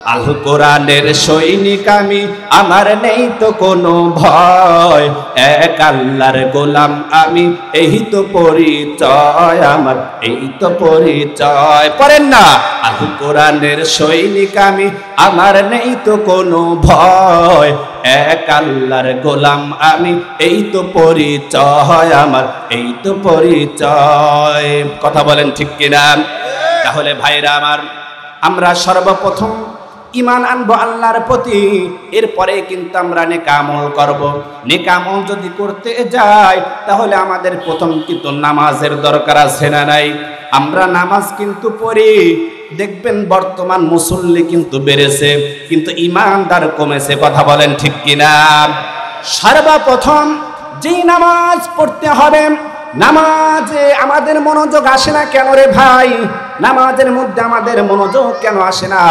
আল কোরআনের সৈনিক আমি, আমার নেই তো কোনো ভয়, এক আল্লাহর গোলাম আমি, এই তো পরিচয় আমার, এই তো পরিচয়। পড়েন না, আল কোরআনের সৈনিক আমি, আমার নেই তো কোনো ভয়, এক আল্লাহর গোলাম আমি, এই তো পরিচয় আমার, এই তো পরিচয়। কথা বলেন ঠিক কিনা? তাহলে ভাইরা আমার, আমরা সর্বপ্রথম ঈমান আনবো আল্লাহর প্রতি, এরপরে কিন্তু আমরা নেক আমল করব। নেক আমল যদি করতে যাই তাহলে আমাদের প্রথম কিন্তু নামাজের দরকার আছে না নাই? আমরা নামাজ কিন্তু পড়ি, দেখবেন বর্তমান মুসল্লি কিন্তু বেড়েছে, কিন্তু ঈমানদার কমেছে। কথা বলেন ঠিক কিনা? সর্বপ্রথম যেই নামাজ পড়তে হবে, নামাজে আমাদের মনোযোগ আসে না কেন রে ভাই? নামাজের মধ্যে আমাদের মনোযোগ কেন আসে না?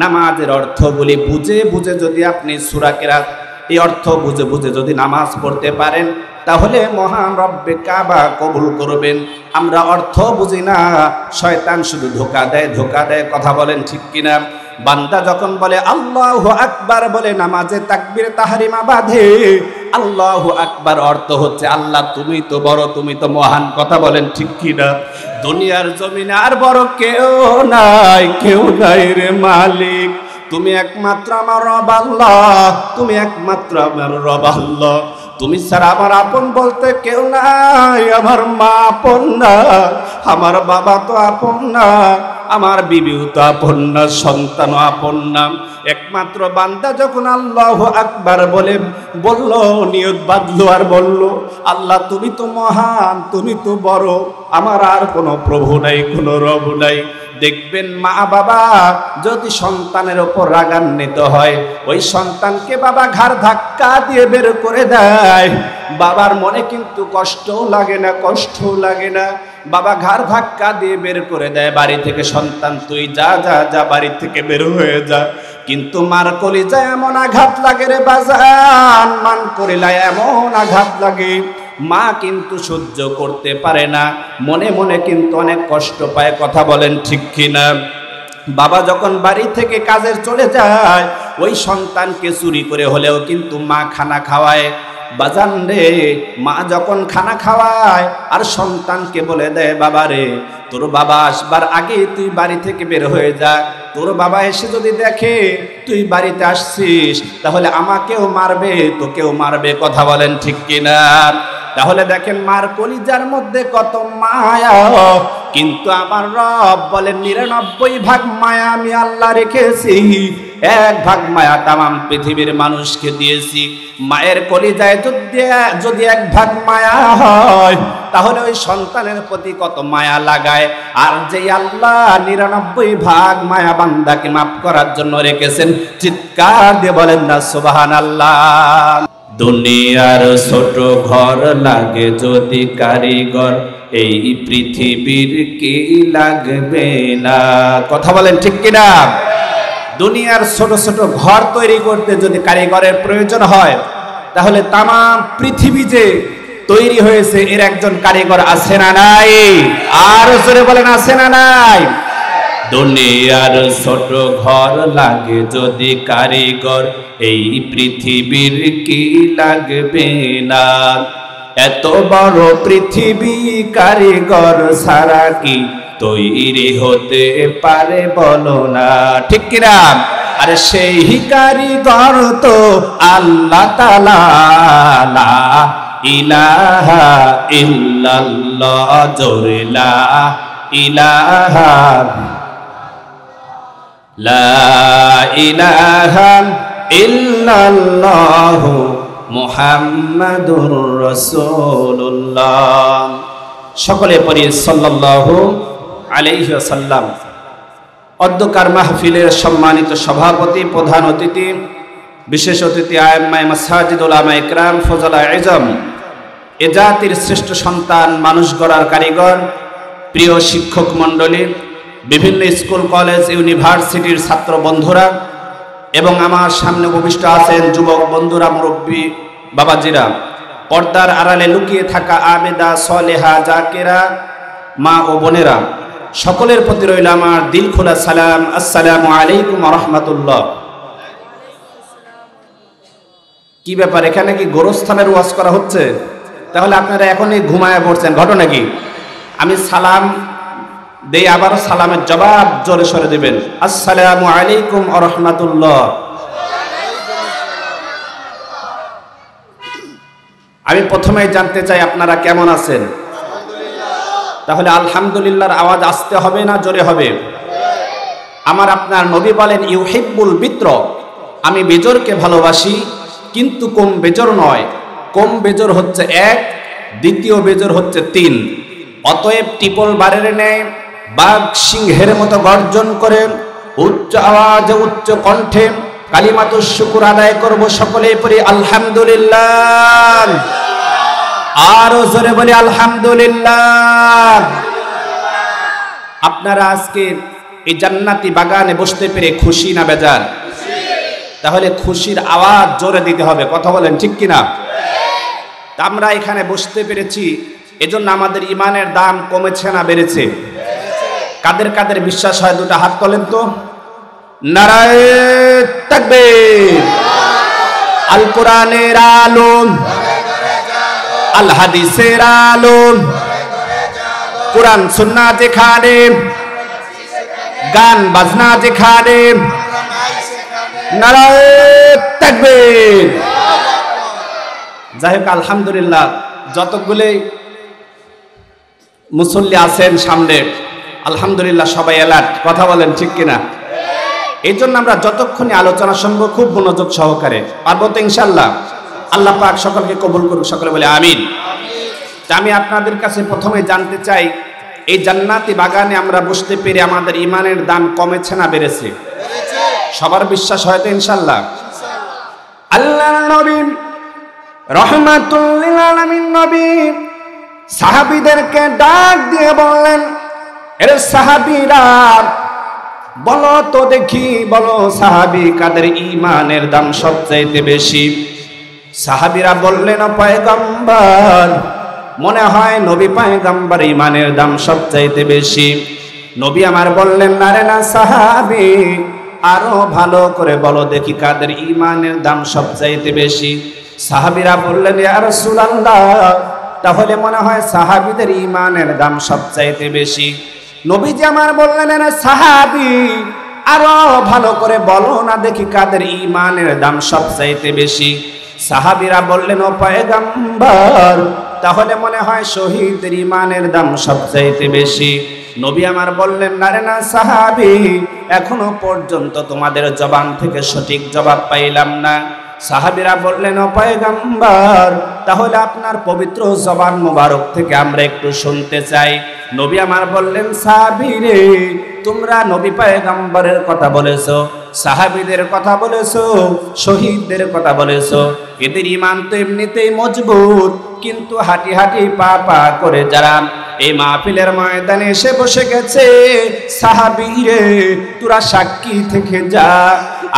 নামাজের অর্থগুলি বুঝে বুঝে যদি আপনি সূরা কিরাত এই অর্থ বুঝে বুঝে যদি নামাজ পড়তে পারেন, তাহলে মহান রব্বে কাবা কবুল করবেন। আমরা অর্থ বুঝি না, শয়তান শুধু ধোঁকা দেয়, ধোঁকা দেয়। কথা বলেন ঠিক কিনা? বান্দা যখন বলে আল্লাহু আকবার, বলে নামাজে তাকবীর তাহরিমা বাঁধে। আল্লাহু আকবার অর্থ হচ্ছে আল্লাহ তুমি তো বড়, তুমি তো মহান। কথা বলেন ঠিক কিনা? দুনিয়ার জমিনে আর বড় কেউ নাই, কেউ নাই রে মালিক, তুমি একমাত্র আমার রব আল্লাহ, তুমি একমাত্র আমার রব আল্লাহ। তুমি ছাড়া আমার আপন বলতে কেউ নাই। আমার মা আপন না, আমার বাবা তো আপন না, আমার বিবিও তো আপন না, সন্তানও আপন না। একমাত্র বান্দা যখন আল্লাহু আকবার বলল, নিয়ত বাঁধলো আর বলল আল্লাহ তুমি তো মহান, তুমি তো বড়, আমার আর কোনো প্রভু নাই, কোনো রব নাই। দেখবেন মা বাবা যদি সন্তানের ওপর রাগান্বিত হয়, ওই সন্তানকে বাবা ঘাড় ধাক্কা দিয়ে বের করে দেয়। বাবার মনে কিন্তু কষ্টও লাগে না, কষ্টও লাগে না। বাবা ঘাড় ধাক্কা দিয়ে বের করে দেয় বাড়ি থেকে, সন্তান তুই যা যা যা, বাড়ি থেকে বের হয়ে যা। কিন্তু মার কলিজায় এমন আঘাত লাগে রে বাজান, মান করিলায় এমন আঘাত লাগে, মা কিন্তু সহ্য করতে পারে না, মনে মনে কিন্তু অনেক কষ্ট পায়। কথা বলেন ঠিক কিনা? বাবা যখন বাড়ি থেকে কাজে চলে যায়, ওই সন্তানকে চুরি করে হলেও কিন্তু মা খানা খাওয়ায়। বাজান রে, মা যখন খানা খাওয়ায় আর সন্তানকে বলে দেয় বাবা রে, তোর বাবা আসবার আগে তুই বাড়ি থেকে বের হয়ে যা, তোর বাবা এসে যদি দেখে তুই বাড়িতে আসছিস তাহলে আমাকেও মারবে, তোকেও মারবে। কথা বলেন ঠিক কিনা? তাহলে দেখেন মার কলিজার মধ্যে কত মায়া, কিন্তু আমার রব বলেন ৯৯ ভাগ মায়া আমি আল্লাহ রেখেছি, ১ ভাগ মায়া তামাম পৃথিবীর মানুষকে দিয়েছি। মায়ের কলিজায় যদি ১ ভাগ মায়া হয়, তাহলে ওই সন্তানের প্রতি কত মায়া লাগায়। আর যে আল্লাহ ৯৯ ভাগ মায়া বান্দাকে মাফ করার জন্য রেখেছেন, চিৎকার দিয়ে বলেন না সুবহানাল্লাহ। দুনিয়ার ছোট ঘর লাগে যদি কারিগর, এই পৃথিবীর কি লাগবে না? কথা বলেন ঠিক কিনা? দুনিয়ার ছোট ছোট ঘর তৈরি করতে যদি কারিগরের প্রয়োজন হয়, তাহলে তামাম পৃথিবী যে তৈরি হয়েছে এর একজন কারিগর আছে না নাই? আর জোরে বলেন আছে না নাই? দুনিয়ার ছোট ঘর লাগে যদি কারিগর, এই পৃথিবীর কি লাগবে না? এত বড় পৃথিবী কারিগর ছাড়া কি তৈরি হতে পারে বলো না? ঠিক কিনা? আরে সেই কারিগর তো আল্লাহ তাআলা, লা ইলাহা ইল্লাল্লাহ, জোরে লা ইলাহা, লা ইলাহা ইল্লাল্লাহ মুহাম্মাদুর রাসূলুল্লাহ। সকলে পড়ি সাল্লাল্লাহু আলাইহি ওয়াসাল্লাম। অধ্যকার মাহফিলের সম্মানিত সভাপতি, প্রধান অতিথি, বিশেষ অতিথি আইম্মায়ে মাসাজিদ, উলামা ইকরাম, ফজলা ইজম, এ জাতির শ্রেষ্ঠ সন্তান, মানুষ গড়ার কারিগর, প্রিয় শিক্ষক মণ্ডলী, বিভিন্ন স্কুল কলেজ ইউনিভার্সিটির ছাত্র বন্ধুরা এবং আমার সামনে উপবিষ্ট আছেন যুবক বন্ধুরা, মুরব্বী বাবাজিরা, পর্দার আড়ালে লুকিয়ে থাকা আবেদা, সলেহা, জাকেরা, মা ও বোনেরা, সকলের প্রতি রইল আমার দিল খোলা সালাম। আসসালামু আলাইকুম ওয়া রাহমাতুল্লাহ। কি ব্যাপার, এখানে কি গোরস্থানের ওয়াজ করা হচ্ছে? তাহলে আপনারা এখনই ঘুমায় পড়ছেন, ঘটনা কি? আমি সালাম দেই, আবারও সালামের জবাব জোরে সরে দিবেন। আসসালামু আলাইকুম ওয়া রাহমাতুল্লাহ। আমি প্রথমেই জানতে চাই আপনারা কেমন আছেন? তাহলে আলহামদুলিল্লাহর আওয়াজ আসতে হবে না জোরে হবে? আমার আপনার নবী বলেন ইউহিব্বুল বিত্র, আমি বেজরকে ভালোবাসি, কিন্তু কম বেজর নয়। কম বেজর হচ্ছে 1, দ্বিতীয় বেজর হচ্ছে 3। অতএব টিপল বারের ন্যায় বাঘ সিংহের মতো গর্জন করে উচ্চ আওয়াজে উচ্চ কণ্ঠে কালিমাতুশ শুকর আদায় করব। সকলেই পড়ি আলহামদুলিল্লাহ। আরো জোরে বলি আলহামদুলিল্লাহ। আপনারা আজকে এই জান্নাতি বাগানে বসতে পেরে খুশি না বেজার? তাহলে খুশির আওয়াজ জোরে দিতে হবে, কথা বলেন ঠিক কিনা? আমরা এখানে বসতে পেরেছি, এজন্য আমাদের ইমানের দাম কমেছে না বেড়েছে? কাদের কাদের বিশ্বাস হয় দুটো হাত তোলেন তো। নারায়ে তাকবীর। আল কোরআনের আলো, আল হাদিসের আলো, কোরআন সুন্নাহ যেখানে, গান বাজনা যেখানে, নারায়ে তাকবীর। যাই হোক আলহামদুলিল্লাহ, যতগুলি মুসল্লি আছেন সামনে আলহামদুলিল্লাহ সবাই অ্যালার্ট, কথা বলেন ঠিক কিনা? এই জন্য আমরা যতক্ষণই আলোচনা শুনবো খুব মনোযোগ সহকারে, পারবো তো ইনশাল্লাহ? আল্লাহ পাক সকলকে কবুল করুক, সকলে বলে আমিন। আমি আপনাদের কাছে প্রথমে জানতে চাই, এই জান্নাতি বাগানে আমরা বসতে পেরে আমাদের ইমানের দাম কমেছে না বেড়েছে? সবার বিশ্বাস হয়তো ইনশাল্লাহ। আল্লাহর নবী রাহমাতুল লিল আলামিন নবী সাহাবীদেরকে ডাক দিয়ে বললেন, এর সাহাবীরা বলো তো দেখি, বলো সাহাবী কাদের ইমানের দাম সবচাইতে বেশি? সাহাবীরা বললেন, পয়গম্বর, মনে হয় নবী পয়গম্বর ইমানের দাম সবচাইতে বেশি। নবী আমার বললেন, না রে না সাহাবী, আরো ভালো করে বলো দেখি কাদের ইমানের দাম সবচাইতে বেশি? সাহাবীরা বললেন, ইয়া রাসূলুল্লাহ, তাহলে মনে হয় সাহাবীদের ইমানের দাম সবচাইতে বেশি। নবীজি আমার বললেন, না সাহাবী, আরো ভালো করে বলো না দেখি কাদের ইমানের দাম সবচাইতে বেশি? সাহাবীরা বললেন, ও পয়গম্বর, তাহলে মনে হয় শহীদের ইমানের দাম সবচাইতে বেশি। নবী আমার বললেন, না রে না সাহাবী, এখনো পর্যন্ত তোমাদের জবান থেকে সঠিক জবাব পাইলাম না। সাহাবীরা বললেন, ও পয়গম্বর, তাহলে আপনার পবিত্র জবান মোবারক থেকে আমরা একটু শুনতে চাই। নবী আমার বললেন, সাহাবীরে, তোমরা নবী পয়গম্বরের কথা বলেছো, সাহাবীদের কথা বলেছো, শহীদদের কথা বলেছো, এদের ইমান তো এমনিতেই মজবুত, কিন্তু হাঁটি হাঁটি পা পা করে যারা এই মাহফিলের ময়দানে এসে বসে গেছে, সাহাবীরে তোরা সাক্ষী থেকে যা,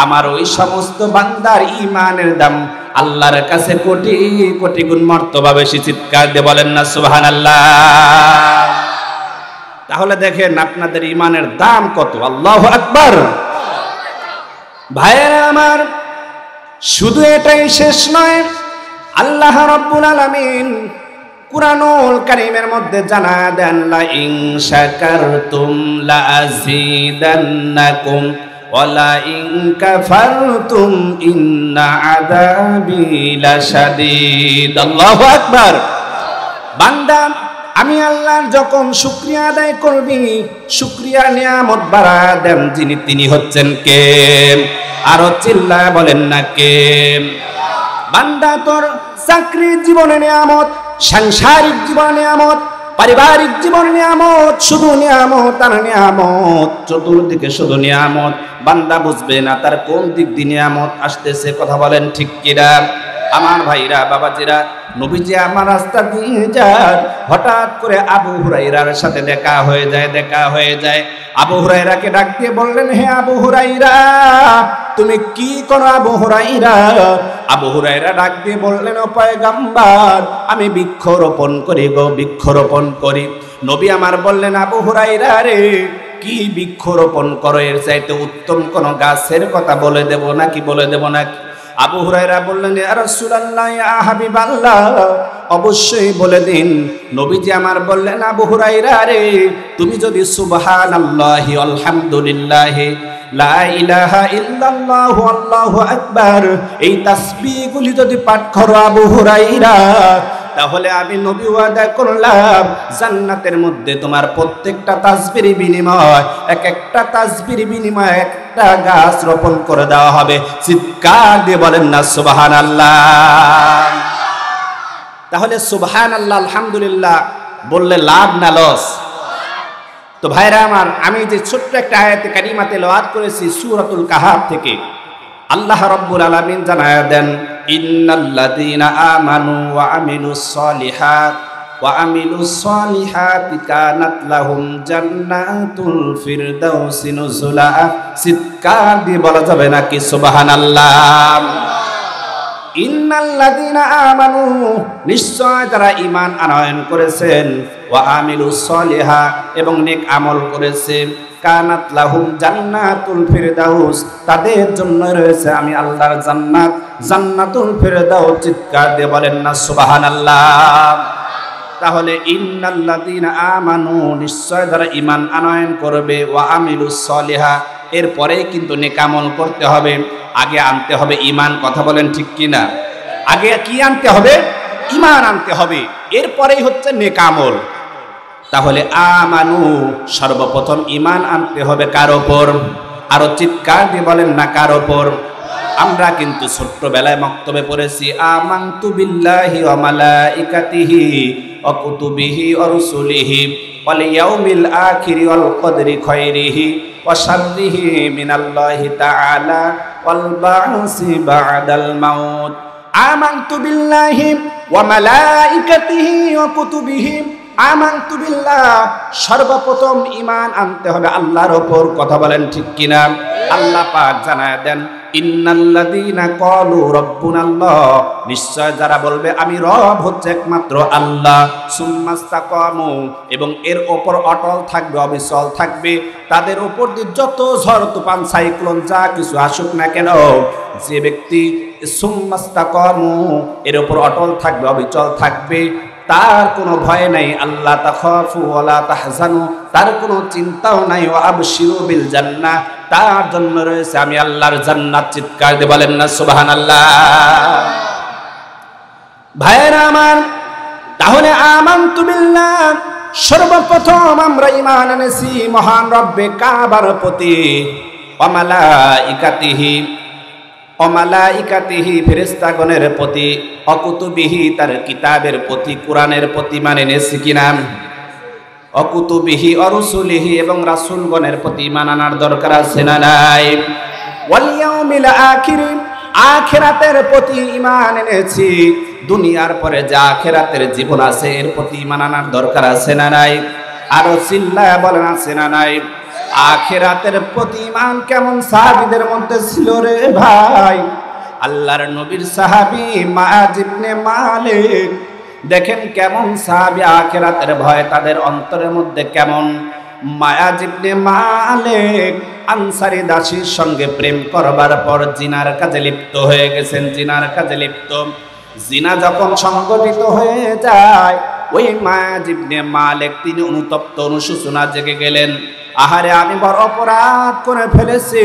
আমার ওই সমস্ত বান্দার ইমানের দাম আল্লাহর কাছে কোটি কোটি গুণ মর্তবা বেশি। চিৎকার দিয়ে বলেন না সুবহানাল্লাহ। তাহলে দেখেন আপনাদের ইমানের দাম কত। আল্লাহু আকবার। ভাইয়েরা আমার, শুধু এটাই শেষ নয়, আল্লাহ রাব্বুল আলামিন কুরআনুল কারীমের মধ্যে জানা দেন, লা ইন শাকারতুম লা আযীদান্নাকুম ওয়া লা ইন কাফারতুম ইন্না আযাবি লাশাদীদ। আল্লাহু আকবার। বান্দা, আমি আল্লাহর যখন শুকরিয়া আদায় করবি, শুকরিয়া নিয়ামত বাড়া দেন যিনি, তিনি হচ্ছেন কে? আরো চিল্লায় বলেন না কে? বান্দা, তোর চাকরির জীবনে নিয়ামত, সাংসারিক জীবনে নিয়ামত, পারিবারিক জীবনে নিয়ামত, শুধু নিয়ামত আর নিয়ামত, চতুর্দিকে শুধু নিয়ামত। বান্দা বুঝবে না তার কোন দিক দিয়ে নিয়ামত আসতেছে, কথা বলেন ঠিক কিনা? আমার ভাইরা, বাবাজিরা, নবীজি আমার রাস্তা দিয়ে যান, হঠাৎ করে আবু হুরায়রার সাথে দেখা হয়ে যায়। আবু হুরায়রাকে ডাক দিয়ে বললেন, হে আবু হুরায়রা, তুমি কি করো আবু হুরায়রা? আবু হুরায়রা ডাক দিয়ে বললেন, ও পয়গম্বর, আমি বৃক্ষরোপণ করি গো, বৃক্ষরোপণ করি। নবী আমার বললেন, আবু হুরায়রা রে, কি বৃক্ষরোপণ করো, এর চাইতে উত্তম কোন গাছের কথা বলে দেব নাকি, বলে দেব নাকি? আবু হুরায়রা বললেন, ইয়া রাসূলুল্লাহ, ইয়া হাবিবাল্লাহ, অবশ্যই বলে দিন। নবীজি আমার বললেন, আবু হুরায়রা রে, তুমি যদি সুবহানাল্লাহি আলহামদুলিল্লাহি লা ইলাহা ইল্লাল্লাহু আল্লাহু আকবার এই তাসবিহগুলি যদি পাঠ করো আবু হুরায়রা, তাহলে আমি নবী ওয়াদা করলাম জান্নাতের মধ্যে তোমার প্রত্যেকটা তাসবির বিনিময়, এক একটা তাসবির বিনিময়ে একটা গাছ রোপণ করে দেওয়া হবে। চিৎকার দিয়ে বলেন না সুবহানাল্লাহ। তাহলে সুবহানাল্লাহ আলহামদুলিল্লাহ বললে লাভ না লস? তো ভাইরা আমার, আমি যে ছোট্ট একটা আয়াতে কারিমা তেলাওয়াত করেছি সূরাতুল কাহাফ থেকে, আল্লাহ রাব্বুল আলামিন জানায়া দেন, ইন্নাল্লাযীনা আমানু ওয়া আমিলুস সলিহাতি কানাত লাহুম জান্নাতুল ফিরদাউসি নুজুলা। চিৎকার দিয়ে বলা যাবে নাকি সুবহানাল্লাহ? ইন্নাল্লাযীনা আমানু, নিশ্চয় যারা ঈমান আনয়ন করেছেন, ওয়া আমিলুস সলিহা, এবং নেক আমল করেছেন, কানাত লাহুম জান্নাতুল ফিরদাউস, তাদের জন্য রয়েছে আমি আল্লাহর জান্নাত, জান্নাতুল ফিরদাউস। চিৎকার দিয়ে বলেন না সুবহানাল্লাহ? তাহলে ইন্নাল্লাযীনা আমানু, নিশ্চয় যারা ঈমান আনয়ন করবে, ওয়া আমিলুস সলিহা, এরপরেই কিন্তু নেক আমল করতে হবে। আগে আনতে হবে ঈমান। কথা বলেন ঠিক কিনা? আগে কি আনতে হবে? ঈমান আনতে হবে, এরপরেই হচ্ছে নেক আমল। তাহলে আমানু, সর্বপ্রথম ঈমান আনতে হবে কার ওপর? আরো চিৎকার দিয়ে বলেন না কার ওপর? আমরা কিন্তু ছোট্টবেলায় মক্তবে পড়েছি, আমানতু বিল্লাহি ওয়া মালাইকাতিহি ওয়া কুতুবিহি ওয়া রুসুলিহি ওয়াল ইয়াউমিল আখিরি ওয়াল কদরি খায়রিহি ওয়া শাররিহি মিনাল্লাহি তাআলা ওয়াল বা'সি বা'দাল মাউত। আমানতু বিল্লাহি ওয়া মালাইকাতিহি ওয়া কুতুবিহি, আমানতু বিল্লাহ, সর্বপ্রথম ঈমান আনতে হবে আল্লাহর ওপর। কথা বলেন ঠিক কিনা? আল্লাহ পাক জানায় দেন, ইন্নাল্লাযীনা ক্বালু রাব্বুনাল্লাহ, নিশ্চয় যারা বলবে আমি রব হচ্ছে একমাত্র আল্লাহ, সুম্মাস্তাকামু, এবং এর ওপর অটল থাকবে, অবিচল থাকবে, তাদের উপর দিয়ে যত ঝড় তুফান সাইক্লোন যা কিছু আসুক না কেন, যে ব্যক্তি সুম্মাস্তাকামু, এর ওপর অটল থাকবে, অবিচল থাকবে, তার কোনো ভয় নাই, আল্লাহ তাখাফু ওয়ালা তাহজানু, তার কোনো চিন্তাও নাই, ওয়া আবশিরু বিল জান্নাহ, তার জন্য রয়েছে আমি আল্লাহর জান্নাত। চিৎকার দিয়ে বলেন না সুবহানাল্লাহ? ভাইরা আমার, তাহলে আমানতু বিল্লাহ, সর্বপ্রথম আমরা ঈমান এনেছি মহান রব্বে কাবার প্রতি, ওয়া মালাইকাতিহি, অমালাইকাতিহি, ফেরেশতাগণের প্রতি, অকুতুবিহি, তার কিতাবের প্রতি, কোরআনের প্রতি মানে এনেছি কিনা? অকুতুবিহি অরুসুলিহি, এবং রাসূলগণের প্রতি ঈমান আনার দরকার আছে না নাই? ওয়াল ইয়াউমিল আখির, আখিরাতের প্রতি ঈমান এনেছি, দুনিয়ার পরে যে আখিরাতের জীবন আছে এর প্রতি ঈমান আনার দরকার আছে না নাই? আরো চিল্লায়া বলেন আছে না নাই? আখিরাতের প্রতি ঈমান কেমন সাহাবীদের মধ্যে ছিল রে ভাই? আল্লাহর নবীর সাহাবী মাআজ ইবনে মালিক, দেখেন কেমন সাহাবী, আখিরাতের ভয় তাদের অন্তরের মধ্যে কেমন। মাআজ ইবনে মালিক আনসারী দাসীর সঙ্গে প্রেম করবার পর জিনার কাজে লিপ্ত হয়ে গেছেন, জিনার কাজে লিপ্ত। জিনা যখন সংগঠিত হয়ে যায়, ওই মাআজ ইবনে মালিক তিনি অনুতপ্ত, অনুশোচনা জেগে গেলেন, আহারে আমি বড় অপরাধ করে ফেলেছি,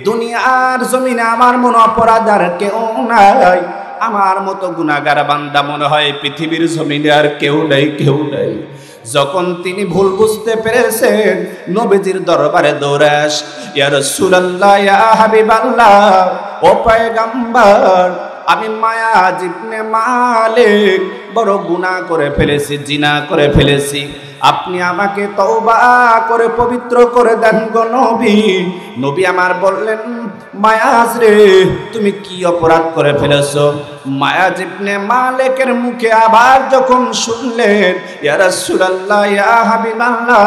দুনিয়ার জমিনে আমার মনে অপরাধ আর কেউ নাই, আমার মতো গুনাহগার বান্দা মনে হয় পৃথিবীর জমিনে আর কেউ নাই, কেউ নাই। যখন তিনি ভুল বুঝতে পেরেছেন, নবীজির দরবারে দৌড়াস, ইয়া রাসূলুল্লাহ, ইয়া হাবিবাল্লাহ, ও পয়গম্বর, আমি মাআজ ইবনে মালিক বড় গুনাহ করে ফেলেছি, জিনা করে ফেলেছি, আপনি আমাকে তওবা করে পবিত্র করে দেন গো নবী। নবী আমার বললেন, মায়াজ রে, তুমি কি অপরাধ করে ফেলেছো? মায়াজ ইবনে মালিকের মুখে আবার যখন শুনলেন, ইয়া রাসূলুল্লাহ, ইয়া হাবিবাল্লাহ,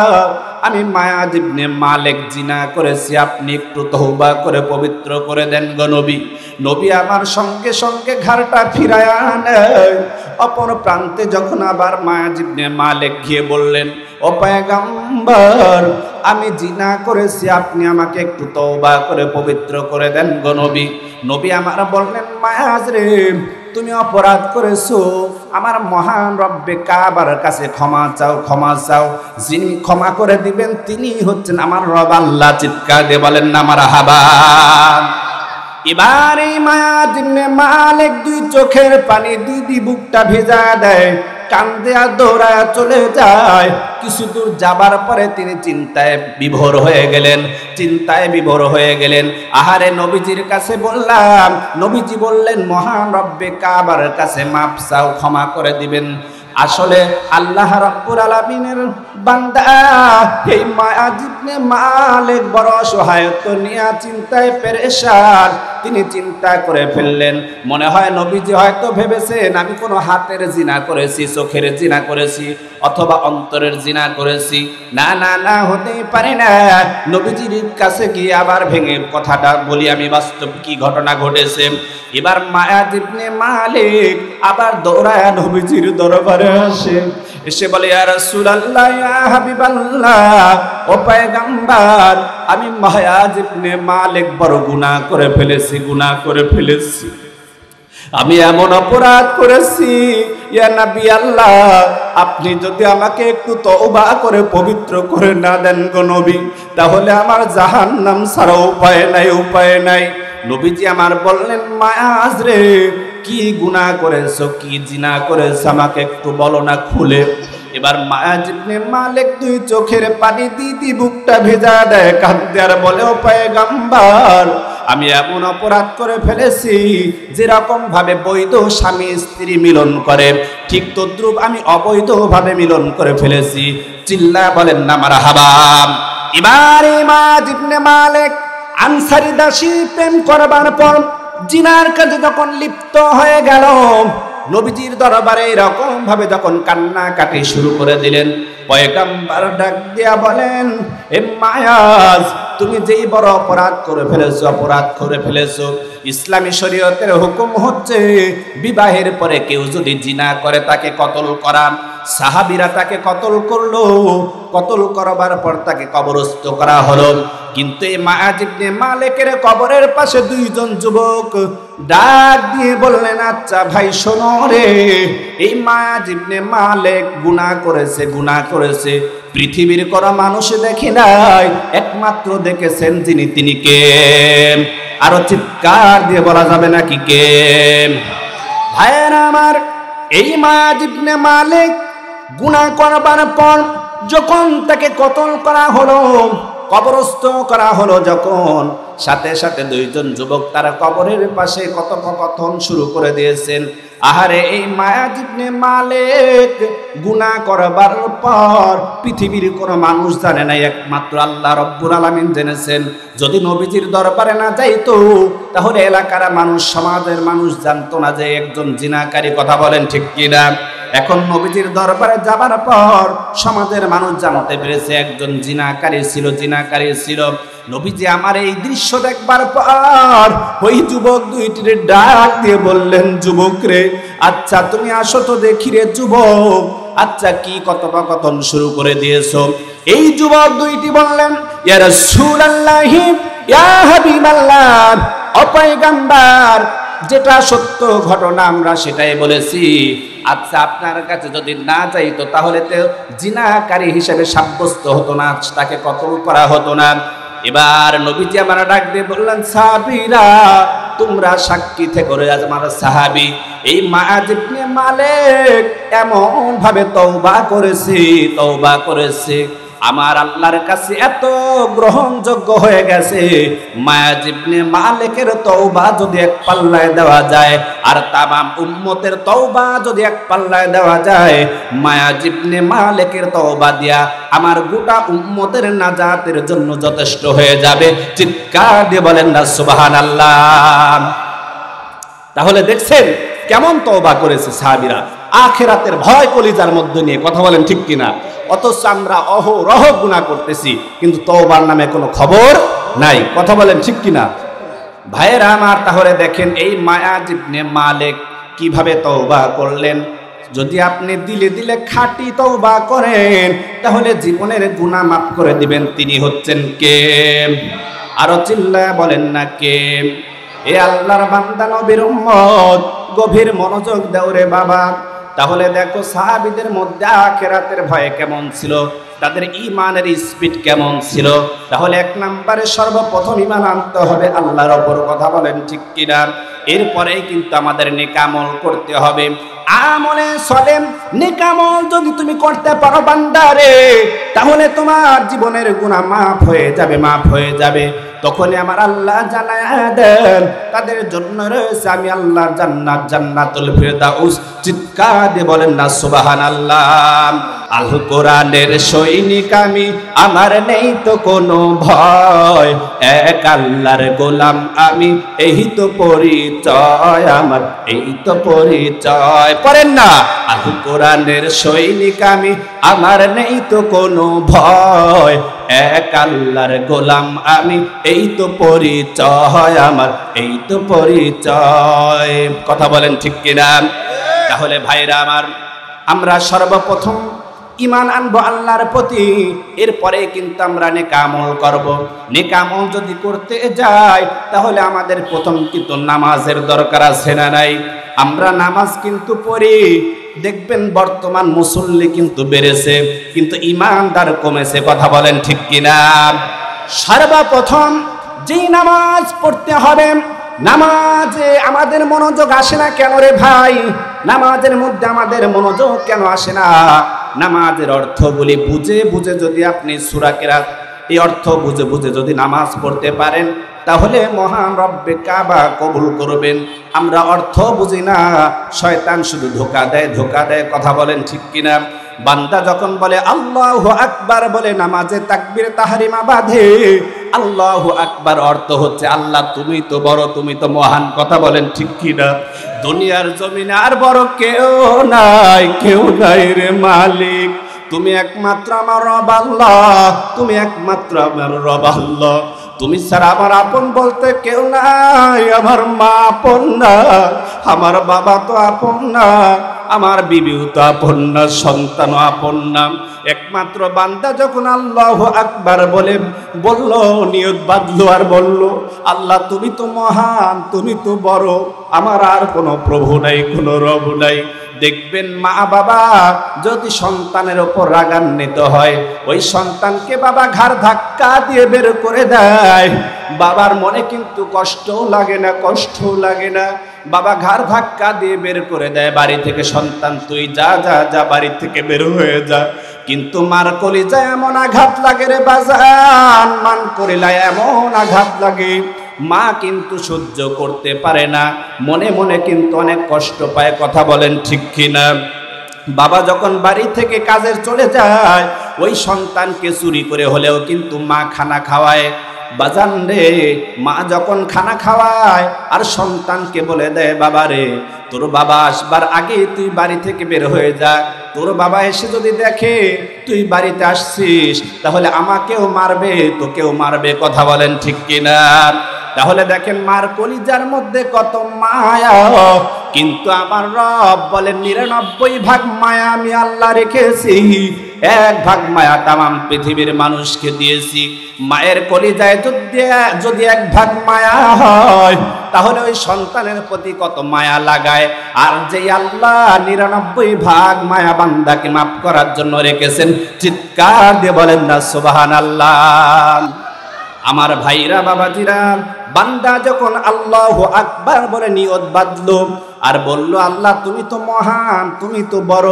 আমি মায়াজ ইবনে মালিক জিনা করেছি, আপনি একটু তওবা করে পবিত্র করে দেন গো নবী। নবী আমার সঙ্গে সঙ্গে ঘাড়টা ফিরায়া নেয়। অপর প্রান্তে যখন আবার মায়াজ ইবনে মালিক গিয়ে বললেন, ও পয়গম্বর, আমি জিনা করেছি, আপনি আমাকে একটু তওবা করে পবিত্র করে দেন গো নবী। নবী আমার বললেন, মায়াজ রে, তুমি অপরাধ করেছো, আমার মহান রব্বে কাবার কাছে ক্ষমা চাও, ক্ষমা চাও। যিনি ক্ষমা করে দিবেন তিনি হচ্ছেন আমার রব আল্লাহ। চিৎকার দিয়ে বলেন না মারহাবা। এবার এই মায়াজ ইবনে মালিক দুই চোখের পানি দিদি বুকটা ভেজা দেয়, কান্দে আর দৌড়ায় চলে যায়। কিছু দূর যাবার পরে তিনি চিন্তায় বিভোর হয়ে গেলেন, চিন্তায় বিভোর হয়ে গেলেন। আহারে নবীজির কাছে বললাম, নবীজি বললেন মহান রব্বে কাবার কাছে মাপ চাও, ক্ষমা করে দিবেন। আসলে আল্লাহ রাব্বুল আলামিনের বান্দা এই মায়াজ ইবনে মালিক বড় সহায়ত্ব নিয়ে চিন্তায় পেরেশান। তিনি চিন্তা করে ফেললেন, মনে হয় নবীজি হয়তো ভেবেছেন আমি কোনো হাতের জিনা করেছি, চোখের জিনা করেছি, অথবা অন্তরের জিনা করেছি। না না না, হতেই পারে না। নবীজির কাছে গিয়ে আবার ভেঙে কথাটা বলি আমি, বাস্তব কি ঘটনা ঘটেছে। এবার মায়াজ ইবনে মালিক আবার দৌড়ায় নবীজির দরবারে আসে, এসে বলে, ইয়া রাসূলুল্লাহ, ইয়া হাবিবাল্লাহ, ও পয়গম্বর, আমি মায়াজ ইবনে মালিক বড় গুনাহ করে ফেলেছি, গুনাহ করে ফেলেছি। আমি এমন অপরাধ করেছি, ইয়া নবী আল্লাহ, আপনি যদি আমাকে একটু তওবা করে পবিত্র করে না দেন গো নবী, তাহলে আমার জাহান্নাম ছাড়া উপায় নাই, উপায় নাই। নবীজি আমার বললেন, মায়াজ রে, কি গুনাহ করেছো, কি জিনা করেছো, আমাকে একটু বলো না খুলে। এবার মায়াজ ইবনে মালিক দুই চোখের পানি দিদি বুকটা ভেজা দেয়, কাঁদতে আর বলে, ও পয়গম্বর, আমি এমন অপরাধ করে ফেলেছি, যেরকম ভাবে বৈধ স্বামী স্ত্রী মিলন করে ঠিক তদ্রুপ আমি অবৈধ ভাবে মিলন করে ফেলেছি। চিল্লা বলেন না মারহাবা। এবার মায়াজ ইবনে মালিক আনসারী দাসী প্রেম করবার পর জিনার কাজে যখন লিপ্ত হয়ে গেল, নবীজির দরবারে এরকম ভাবে যখন কান্নাকাটি শুরু করে দিলেন, পয়গম্বর ডাক দিয়া বলেন, এ মায়াজ, তুমি যেই বড় অপরাধ করে ফেলেছো, অপরাধ করে ফেলেছো। ইসলামী শরীয়তের হুকুম হচ্ছে বিবাহের পরে কেউ যদি জিনা করে তাকে কতল করা। সাহাবীরা তাকে কতল করলো, কতল করবার পর তাকে কবরস্থ করা হলো। কিন্তু এই মায়াজ ইবনে মালিকের কবরের পাশে দুইজন যুবক ডাক দিয়ে বললেন, আচ্ছা ভাই শোনো রে, এই মায়াজ ইবনে মালিক গুনাহ করেছে, গুনাহ করেছে, পৃথিবীর কোনো মানুষ দেখি নাই, একমাত্র দেখেছেন যিনি, তিনি কে? আরো চিৎকার দিয়ে বলা যাবে নাকি কে? ভাইয়েরা আমার, এই মায়াজ ইবনে মালিক গুনাহ করবার পর যখন তাকে কতল করা হলো, কবরস্থ করা হলো, যখন সাথে সাথে দুইজন যুবক তারা কবরের পাশে কথোপকথন শুরু করে দিয়েছেন। আহারে এই মায়াজ ইবনে মালিক গুনাহ করবার পর পৃথিবীর কোনো মানুষ জানে না, একমাত্র আল্লাহ রব্বুল আলামিন জেনেছেন। যদি নবীজির দরবারে না যাইতো তাহলে এলাকার মানুষ, সমাজের মানুষ জানতো না যে একজন জিনাকারী। কথা বলেন ঠিক কিনা? এখন নবীজির দরবারে যাবার পর সমাজের মানুষ জানতে পেরেছে একজন জিনাকারী ছিল, জিনাকারী ছিল। নবীজি আমার এই দৃশ্য দেখবার পর ওই যুবক দুইটির ডাক দিয়ে বললেন, যুবক রে, আচ্ছা তুমি আসো তো দেখি রে যুবক, আচ্ছা কি কথোপকথন শুরু করে দিয়েছো? এই যুবক দুইটি বললেন, ইয়া রাসূলুল্লাহ, ইয়া হাবিবাল্লাহ, ও পয়গম্বর, যেটা সত্য ঘটনা আমরা সেটাই বলেছি। আচ্ছা আপনার কাছে যদি না যাইতো তাহলে তো জিনাকারী হিসেবে সাব্যস্ত হতো না, তাকে কতল করা হতো না। এবার নবীজি আমার ডাক দিয়ে বললেন, সাহাবীরা তোমরা সাক্ষী থেকে আমার সাহাবী এই মায়াজ ইবনে মালিক এমন ভাবে তওবা করেছে, তওবা করেছে, আমার আল্লাহর কাছে এত গ্রহণযোগ্য হয়ে গেছে। মায়াজ ইবনে মালিকের তওবা যদি এক পাল্লায় দেওয়া যায়, আর তামাম উম্মতের তওবা যদি এক পাল্লায় দেওয়া যায়, মায়াজ ইবনে মালিকের তওবা দিয়া আমার গোটা উম্মতের নাজাতের জন্য যথেষ্ট হয়ে যাবে। চিৎকার দিয়ে বলেন না সুবহানাল্লাহ। তাহলে দেখছেন কেমন তওবা করেছে সাহাবীরা, আখিরাতের ভয় কলিজার মধ্যে নিয়ে। কথা বলেন ঠিক কিনা? অথচ আমরা অহরহ গুনাহ করতেছি, কিন্তু তওবার নামে কোনো খবর নাই। কথা বলেন ঠিক কিনা ভাইয়েরা আমার? তাহলে দেখেন এই মায়াজ ইবনে মালিক কিভাবে তওবা করলেন। যদি আপনি দিলে দিলে খাঁটি তওবা করেন তাহলে জীবনের গুনাহ মাফ করে দিবেন। তিনি হচ্ছেন কে? আরো চিল্লায়া বলেন না কে? এ আল্লাহর বান্দা নবীর উম্মত, গভীর মনোযোগ দাও রে বাবা। তাহলে দেখো সাহাবীদের মধ্যে আখিরাতের ভয় কেমন ছিল, তাদের ঈমানের স্পিড কেমন ছিল। তাহলে এক নম্বরে সর্বপ্রথম ঈমান আনতে হবে আল্লাহর ওপর। কথা বলেন ঠিক কিনা? এরপরেই কিন্তু আমাদের নেক আমল করতে হবে। আমলে সলেম নেক আমল যদি তুমি করতে পারো বান্দারে, তাহলে তোমার জীবনের গুনাহ মাফ হয়ে যাবে, মাফ হয়ে যাবে। তখনই আমার আল্লাহ জানায়া দেন তাদের জন্য রয়েছে আমি আল্লাহর জান্নাত, জান্নাতুল ফিরদাউস। চিৎকার দিয়ে বলেন না সুবহানাল্লাহ। আল কোরআনের সৈনিক আমি, আমার নেই তো কোনো ভয়, এক আল্লাহর গোলাম আমি, এই তো পরিচয় আমার, এই তো পরিচয়। পড়েন না, আল কোরআনের সৈনিক আমি, আমার নেই তো কোনো ভয়, এক আল্লাহর গোলাম আমি, এই তো পরিচয় আমার, এই তো পরিচয়। কথা বলেন ঠিক কিনা? তাহলে ভাইরা আমার, আমরা সর্বপ্রথম ঈমান আনবো আল্লাহর প্রতি, এরপরে কিন্তু আমরা নেক আমল করব। নেক আমল যদি করতে যাই তাহলে আমাদের প্রথম কিন্তু নামাজের দরকার আছে না নাই? আমরা নামাজ কিন্তু পড়ি, দেখবেন বর্তমান মুসল্লি কিন্তু বেড়েছে, কিন্তু ঈমানদার কমেছে। কথা বলেন ঠিক কিনা? সর্বপ্রথম যেই নামাজ পড়তে হবে, নামাজে আমাদের মনোযোগ আসে না কেন রে ভাই? নামাজের মধ্যে আমাদের মনোযোগ কেন আসে না? নামাজের অর্থগুলি বুঝে বুঝে যদি আপনি সূরা কিরাত এই অর্থ বুঝে বুঝে যদি নামাজ পড়তে পারেন তাহলে মহান রব্বে কাবা কবুল করবেন। আমরা অর্থ বুঝি না, শয়তান শুধু ধোঁকা দেয়, ধোঁকা দেয়। কথা বলেন ঠিক কিনা? বান্দা যখন বলে আল্লাহু আকবার, বলে নামাজে তাকবীর তাহরিমা বাঁধে। আল্লাহু আকবার অর্থ হচ্ছে আল্লাহ তুমি তো বড়, তুমি তো মহান। কথা বলেন ঠিক কিনা? দুনিয়ার জমিনে আর বড় কেউ নাই, কেউ নাই রে মালিক। তুমি একমাত্র আমার রব আল্লাহ, তুমি একমাত্র আমার রব আল্লাহ। তুমি ছাড়া আমার আপন বলতে কেউ নাই। আমার মা আপন না, আমার বাবা তো আপন না, আমার বিবিও তো আপন না, সন্তানও আপন না। একমাত্র বান্দা যখন আল্লাহু আকবার বলল, নিয়ত বাঁধলো আর বলল আল্লাহ তুমি তো মহান, তুমি তো বড়, আমার আর কোনো প্রভু নাই, কোনো রব নাই। দেখবেন মা বাবা যদি সন্তানের ওপর রাগান্বিত হয়, ওই সন্তানকে বাবা ঘাড় ধাক্কা দিয়ে বের করে দেয়। বাবার মনে কিন্তু কষ্টও লাগে না, কষ্টও লাগে না। বাবা ঘাড় ধাক্কা দিয়ে বের করে দেয় বাড়ি থেকে, সন্তান তুই যা যা যা, বাড়ি থেকে বের হয়ে যা। কিন্তু মার কলিজায় এমন আঘাত লাগে রে বাজান, মান করিলায় এমন আঘাত লাগে, মা কিন্তু সহ্য করতে পারে না, মনে মনে কিন্তু অনেক কষ্ট পায়। কথা বলেন ঠিক কিনা? বাবা যখন বাড়ি থেকে কাজে চলে যায়, ওই সন্তানকে চুরি করে হলেও কিন্তু মা খানা খাওয়ায়। বাজান রে, মা যখন খানা খাওয়ায় আর সন্তানকে বলে দেয় বাবা রে, তোর বাবা আসবার আগে তুই বাড়ি থেকে বের হয়ে যা, তোর বাবা এসে যদি দেখে তুই বাড়িতে আসছিস তাহলে আমাকেও মারবে, তোকেও মারবে। কথা বলেন ঠিক কিনা? তাহলে দেখেন মার কলিজার মধ্যে কত মায়া, কিন্তু আমার রব বলেন ৯৯ ভাগ মায়া আমি আল্লাহ রেখেছি, ১ ভাগ মায়া তামাম পৃথিবীর মানুষকে দিয়েছি। মায়ের কলিজায় যদি ১ ভাগ মায়া হয় তাহলে ওই সন্তানের প্রতি কত মায়া লাগায়। আর যে আল্লাহ ৯৯ ভাগ মায়া বান্দাকে মাফ করার জন্য রেখেছেন, চিৎকার দিয়ে বলেন না সুবহানাল্লাহ। আমার ভাইরা বাবাজিরা, বান্দা যখন আল্লাহু আকবার বলে নিয়ত বাঁধলো আর বলল আল্লাহ তুমি তো মহান, তুমি তো বড়,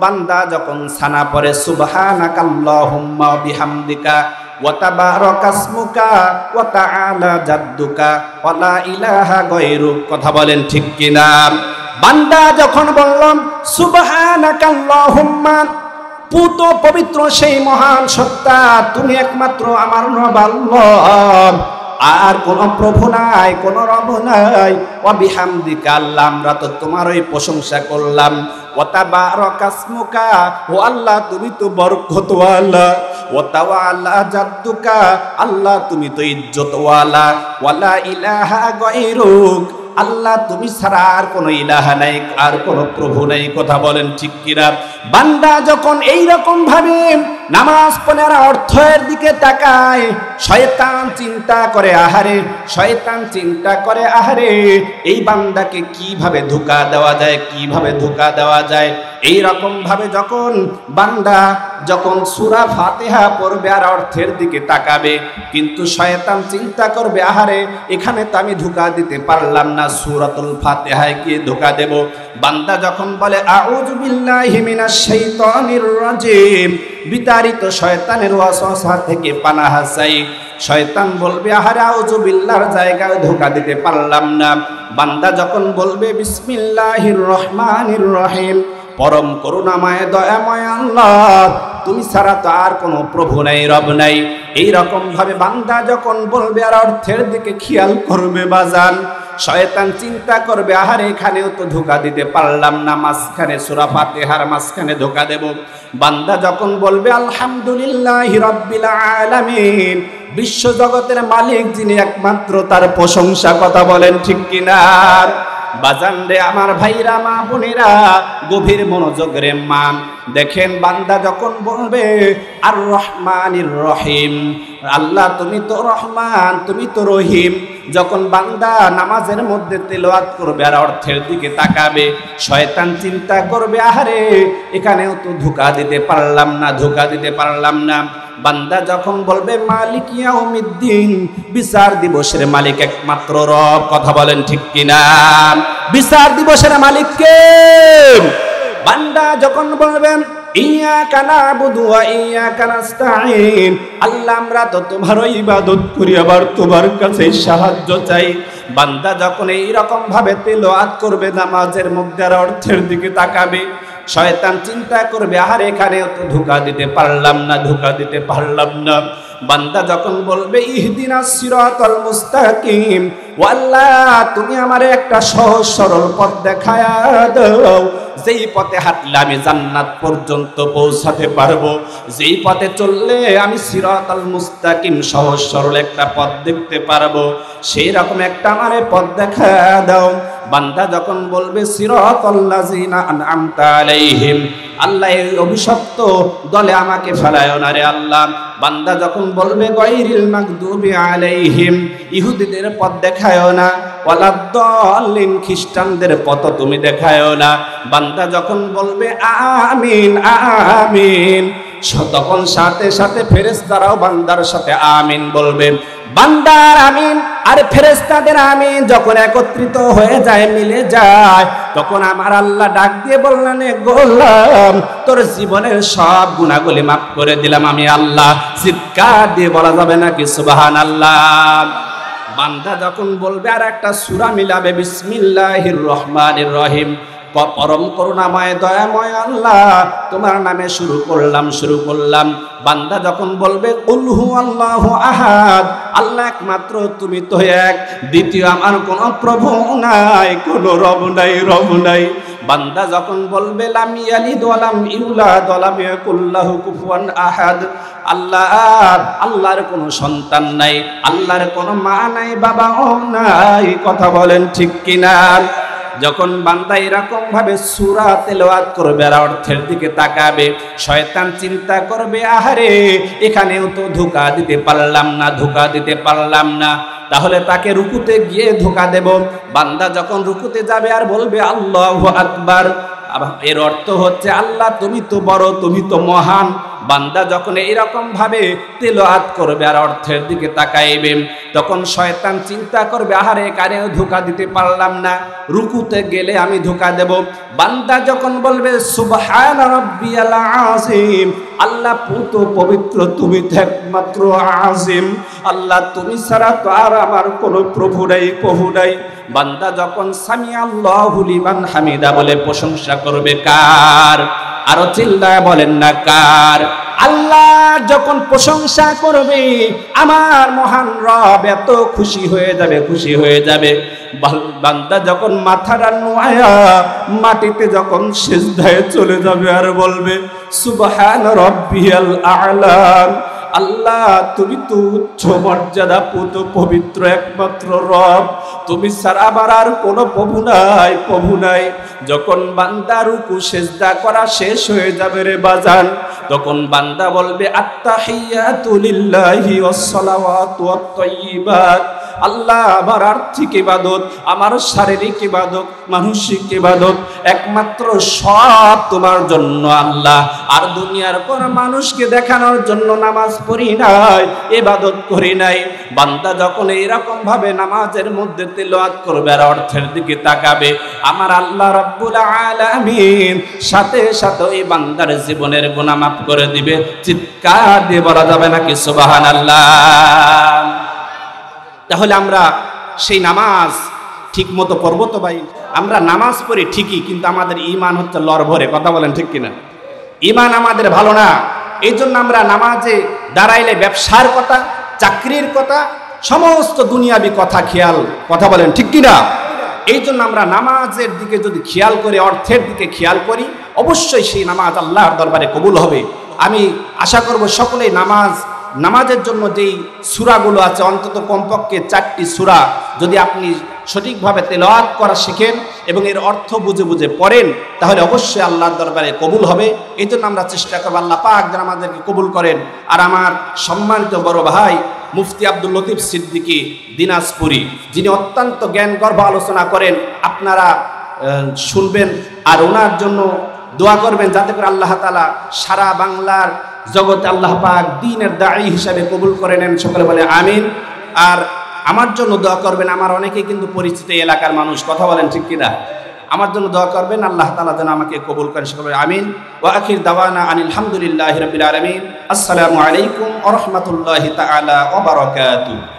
বান্দা যখন সানা পড়ে সুবহানাকাল্লাহুম্মা বিহামদিকা ওয়া তাবারাকা ইসমুকা ওয়া তাআলা জাদ্দুকা ওয়া লা ইলাহা গায়রুক। কথা বলেন ঠিক কিনা? বান্দা যখন বললাম সুবহানাকাল্লাহুম্মা, পুত পবিত্র সেই মহান সত্তা, তুমি একমাত্র আমার রব আল্লাহ, আর কোন প্রভু নাই, কোন রব নাই। ওয়া বিহামদিকা, আল্লাহ আমরা তো তোমারই প্রশংসা করলাম। ওয়া তাবারাকাসমুকা, ও আল্লাহ তুমি তো বরকতওয়ালা, ওয়া তাওয়ালা জাদ্দুকা, আল্লাহ তুমি তো ইজ্জতওয়ালা, ওয়ালা ইলাহা গায়রুক, আল্লাহ তুমি ছাড়া আর কোনো ইলাহা নাই, আর কোনো প্রভু নাই। কথা বলেন ঠিক কিনা? বান্দা যখন এইরকম ভাবে নামাজ পড়ার অর্থের দিকে তাকায়, শয়তান চিন্তা করে আহারে, শয়তান চিন্তা করে আহারে এই বান্দাকে কিভাবে ধোঁকা দেওয়া যায়, কিভাবে ধোঁকা দেওয়া যায়। এই রকম ভাবে যখন বান্দা যখন সূরা ফাতিহা পড়বে আর অর্থের দিকে তাকাবে, কিন্তু শয়তান চিন্তা করবে আহারে এখানে তো আমি ধোঁকা দিতে পারলাম না, সূরাতুল ফাতিহায় কি ধোঁকা দেব। বান্দা যখন বলে আউযু বিল্লাহি মিনাশ শাইতানির রাজিম, বিতাড়িত শয়তানের ওয়াসওয়াসা থেকে পানাহ চাই, শয়তান বলবে আহারে আউযু বিল্লাহর জায়গায় ধোঁকা দিতে পারলাম না। বান্দা যখন বলবে বিসমিল্লাহির রহমানির রহিম, পরম করুণাময় দয়াময় আল্লাহ তুমি ছাড়া তো আর কোনো প্রভু নাই, রব নাই, এই রকম ভাবে বান্দা যখন বলবে আর অর্থের দিকে খেয়াল করবে বাজান, শয়তান চিন্তা করবে আহারে এখানেও তো ধোঁকা দিতে পারলাম না, মাঝখানে সূরা ফাতিহার মাঝখানে ধোঁকা দেব। বান্দা যখন বলবে আলহামদুলিল্লাহি রাব্বিল আলামিন, বিশ্ব জগতের মালিক যিনি একমাত্র, তার প্রশংসা। কথা বলেন ঠিক কিনা? বাজান রে আমার ভাইরা মা বোনেরা, গভীর মনোযোগ রে মান দেখেন, বান্দা যখন বলবে আর রহমানির রহিম, আল্লাহ তুমি তো রহমান তুমি তো রহিম, যখন বান্দা নামাজের মধ্যে তেলাওয়াত করবে আর অর্থের দিকে তাকাবে, শয়তান চিন্তা করবে আহারে এখানেও তো ধোঁকা দিতে পারলাম না, ধোঁকা দিতে পারলাম না। বান্দা যখন বলবে মালিক ইয়াউমিদ্দিন, বিচার দিবসের মালিক একমাত্র রব। কথা বলেন ঠিক কিনা? বিচার দিবসের মালিক কে? বান্দা যখন বলবেন ইয়াকা নাবুদু ওয়া ইয়াকা নাস্তাঈন, আল্লাহ আমরা তো তোমার ইবাদত করি আবার তোমার কাছে সাহায্য চাই। বান্দা যখন এই রকম ভাবে তেলাওয়াত করবে নামাজের মধ্যে আর অর্থের দিকে তাকাবে, শয়তান চিন্তা করবে আহারে এখানেও তো ধোঁকা দিতে পারলাম না, ধোঁকা দিতে পারলাম না। বান্দা যখন বলবে ইহদিনাস সিরাতাল মুস্তাকিম, ও আল্লাহ তুমি আমারে একটা সহজ সরল পথ দেখায়া দাও, যেই পথে হাঁটলে আমি জান্নাত পর্যন্ত পৌঁছাতে পারবো, যেই পথে চললে আমি সিরাতাল মুস্তাকিম সহজ সরল একটা পথ দেখতে পারবো, সেই রকম একটা আমারে পথ দেখায়া দাও। বান্দা যখন বলবে সিরাতাল লাযিনা আনআমতা আলাইহিম, আল্লাহ এই অভিশপ্ত দলে আমাকে ফেলায়ো না রে আল্লাহ। বান্দা যখন বলবে গায়রিল মাগদুবি আলাইহিম, ইহুদিদের পথ দেখায়ো না, ওয়ালাদ-দাল্লিন খ্রিস্টানদের পথ তুমি দেখায়ো না। বান্দা যখন বলবে আমিন আমিন, তখন সাথে সাথে ফেরেশতারাও বান্দার সাথে আমিন বলবে। বান্দার আমিন আর ফেরেশতাদের আমিন যখন একত্রিত হয়ে যায়, মিলে যায়, তখন আমার আল্লাহ ডাক দিয়ে বললেন গোলাম তোর জীবনের সব গুনাহগুলি মাফ করে দিলাম আমি আল্লাহ। চিৎকার দিয়ে বলা যাবে নাকি সুবহানাল্লাহ? বান্দা যখন বলবে আর একটা সূরা মিলাবে বিসমিল্লাহির রহমানির রহিম, পরম করুণাময় দয়াময় আল্লাহ তোমার নামে শুরু করলাম। বান্দা যখন বলবে কুল হুয়াল্লাহু আহাদ, আল্লাহ একমাত্র তুমি তো এক, দ্বিতীয় আমার কোনো প্রভু নাই, কোনো রব নাই। বান্দা যখন বলবে লাম ইয়ালিদ ওয়া লাম ইউলাদ ওয়া লাম ইয়াকুল লাহু কুফুয়ান আহাদ, আল্লাহর কোনো সন্তান নাই, আল্লাহর কোনো মা নাই, বাবাও নাই। কথা বলেন ঠিক কিনা? যখন বান্দা এরকম ভাবে সূরা তেলাওয়াত করবে আর অর্থের দিকে তাকাবে, শয়তান চিন্তা করবে আহারে এখানেও তো ধোঁকা দিতে পারলাম না, তাহলে তাকে রুকুতে গিয়ে ধোঁকা দেব। বান্দা যখন রুকুতে যাবে আর বলবে আল্লাহু আকবার, এর অর্থ হচ্ছে আল্লাহ তুমি তো বড়, তুমি তো মহান। বান্দা যখন এইরকম ভাবে তেলাওয়াত করবে আর অর্থের দিকে তাকাইবে, তখন শয়তান চিন্তা করবে আহারে কারে ধোঁকা দিতে পারলাম না, রুকুতে গেলে আমি ধোঁকা দেব। বান্দা যখন বলবে সুবহান রাব্বিয়াল আযীম, আল্লাহ পুত পবিত্র, তুমি তো একমাত্র আযীম, আল্লাহ তুমি ছাড়া তো আর আমার কোনো প্রভু নাই। বান্দা যখন সামি আল্লাহু লিমান হামিদা বলে প্রশংসা করবে কার? আরো চিল্লায় বলেন না কার? আল্লাহ যখন প্রশংসা করবে আমার মহান রব এত খুশি হয়ে যাবে, খুশি হয়ে যাবে। বান্দা যখন মাথাটা নোয়া মাটিতে যখন সিজদায় চলে যাবে আর বলবে সুবহান রাব্বিয়াল আ'লা, আল্লাহ তুমি তো উচ্চ মর্যাদা পুত পবিত্র একমাত্র রব, তুমি ছাড়া আমার আর কোনো প্রভু নাই, প্রভু নাই। যখন বান্দা রুকু সিজদা করা শেষ হয়ে যাবে রে বাজান, তখন বান্দা বলবে আত্তাহিয়াতু লিল্লাহি ওয়াস সালাওয়াতু ওয়াত তাইয়্যিবাত, আল্লাহ আমার আর্থিক ইবাদত, আমার শারীরিক ইবাদত, মানসিক ইবাদত একমাত্র সব তোমার জন্য আল্লাহ। আর দুনিয়ার কোন মানুষকে দেখানোর জন্য নামাজ পড়ি নাই, ইবাদত করি নাই। বান্দা যখন এইরকম ভাবে নামাজের মধ্যে তিলাওয়াত করবে আর অর্থের দিকে তাকাবে, আমার আল্লাহ রাব্বুল আলামিন সাথে সাথে এই বান্দার জীবনের গুনাহ মাফ করে দিবে। চিৎকার দিয়ে বলা যাবে নাকি সুবহানাল্লাহ? তাহলে আমরা সেই নামাজ ঠিক মতো পড়ব তো ভাই? আমরা নামাজ পড়ি ঠিকই, কিন্তু আমাদের ঈমান হচ্ছে লড়ভরে। কথা বলেন ঠিক কিনা? ঈমান আমাদের ভালো না। এই জন্য আমরা নামাজে দাঁড়াইলে ব্যবসার কথা, চাকরির কথা, সমস্ত দুনিয়াবি কথা খেয়াল, কথা বলেন ঠিক কিনা? এই জন্য আমরা নামাজের দিকে যদি খেয়াল করি, অর্থের দিকে খেয়াল করি, অবশ্যই সেই নামাজ আল্লাহর দরবারে কবুল হবে। আমি আশা করব সকলেই নামাজের জন্য যেই সূরাগুলো আছে, অন্তত কমপক্ষে 4টি সূরা যদি আপনি সঠিকভাবে তেলাওয়াত করা শিখেন এবং এর অর্থ বুঝে বুঝে পড়েন, তাহলে অবশ্যই আল্লাহর দরবারে কবুল হবে। এই জন্য আমরা চেষ্টা করব আল্লাহ পাক যেন আমাদেরকে কবুল করেন। আর আমার সম্মানিত বড় ভাই মুফতি আব্দুল লতিফ সিদ্দিকী দিনাজপুরি, যিনি অত্যন্ত জ্ঞানগর্ভ আলোচনা করেন, আপনারা শুনবেন আর ওনার জন্য দোয়া করবেন যাতে করে আল্লাহ তাআলা সারা বাংলার জগতে আল্লাহ পাক দ্বীনের দাঈ হিসাবে কবুল করে নেন। সকলে বলে আমিন। আর আমার জন্য দোয়া করবেন, আমার অনেকেই কিন্তু পরিচিত এলাকার মানুষ, কথা বলেন ঠিক কিনা? আমার জন্য দোয়া করবেন আল্লাহ তাআলা যেন আমাকে কবুল করেন। সকলে বলে আমিন। ওয়া আখির দাওয়ানা আনিল হামদুলিল্লাহি রাব্বিল আলামিন। আসসালামু আলাইকুম ওয়া রাহমাতুল্লাহি তাআলা ওয়া বারাকাতুহু।